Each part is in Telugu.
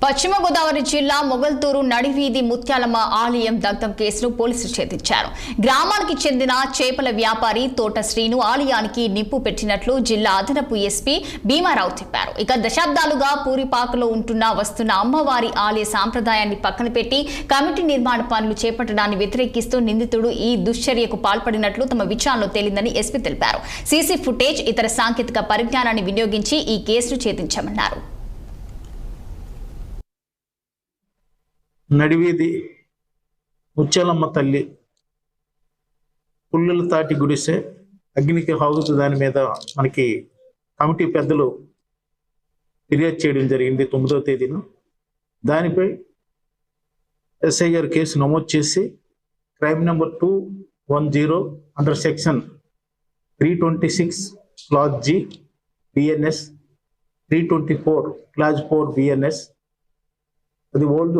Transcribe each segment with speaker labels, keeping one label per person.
Speaker 1: పశ్చిమ గోదావరి జిల్లా మొగల్తూరు నడివీధి ముత్యాలమ్మ ఆలయం దగ్ధం కేసును పోలీసులు ఛేదించారు. గ్రామానికి చెందిన చేపల వ్యాపారి తోట శ్రీను ఆలయానికి నిప్పు పెట్టినట్లు జిల్లా అదనపు ఎస్పీ భీమారావు చెప్పారు. ఇక దశాబ్దాలుగా పూరిపాకలో వస్తున్న అమ్మవారి ఆలయ సాంప్రదాయాన్ని పక్కన పెట్టి కమిటీ నిర్మాణ పనులు చేపట్టడాన్ని వ్యతిరేకిస్తూ నిందితుడు ఈ దుశ్చర్యకు పాల్పడినట్లు తమ విచారణలో తేలిందని ఎస్పీ తెలిపారు. సీసీ ఫుటేజ్, ఇతర సాంకేతిక పరిజ్ఞానాన్ని వినియోగించి ఈ కేసును ఛేదించామన్నారు.
Speaker 2: నడివీధి ముత్యాలమ్మ తల్లి పుల్లల తాటి గుడిసె అగ్నికి హాగుతు దాని మీద మనకి కమిటీ పెద్దలు ఫిర్యాదు చేయడం జరిగింది 9వ తేదీన. దానిపై ఎస్ఐ గారు కేసు నమోదు చేసి crime number 210 under section 326 clause G BNS 324 clause 4 BNS అది ఓల్డ్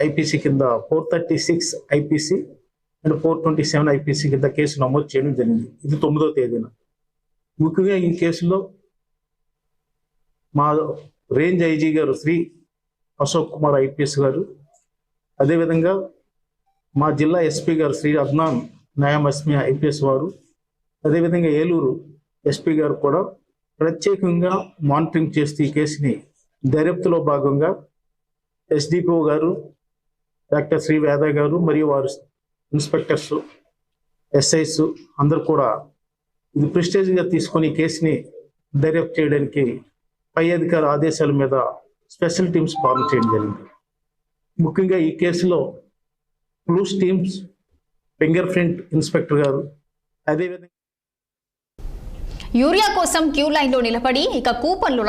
Speaker 2: ఐపీసీ కింద 436 ఐపీసీ అండ్ 427 ఐపీసీ కింద కేసు నమోదు చేయడం జరిగింది. ఇది 9వ తేదీన. ముఖ్యంగా ఈ కేసులో మా రేంజ్ ఐజీ గారు శ్రీ అశోక్ కుమార్ ఐపీఎస్ గారు, అదేవిధంగా మా జిల్లా ఎస్పీ గారు శ్రీ అద్నాన్ న్యాయం అస్మి ఐపీఎస్ వారు, అదేవిధంగా ఏలూరు ఎస్పీ గారు కూడా ప్రత్యేకంగా మానిటరింగ్ చేస్తూ ఈ కేసుని దర్యాప్తులో భాగంగా ఎస్డిపిఓ గారు డాక్టర్ శ్రీ వేద గారు మరియు వారు ఇన్స్పెక్టర్స్ ఎస్ఐస్ అందరూ కూడా ఇది ప్రెస్టేజ్గా తీసుకొని కేసుని దర్యాప్తు చేయడానికి పై అధికారి ఆదేశాల మీద స్పెషల్ టీమ్స్ ఫార్మ్ చేయడం జరిగింది. ముఖ్యంగా ఈ కేసులో clues teams, finger print inspector గారు, అదేవిధంగా
Speaker 1: యూరియా కోసం క్యూ లైన్లో నిలబడి ఇక కూపన్లు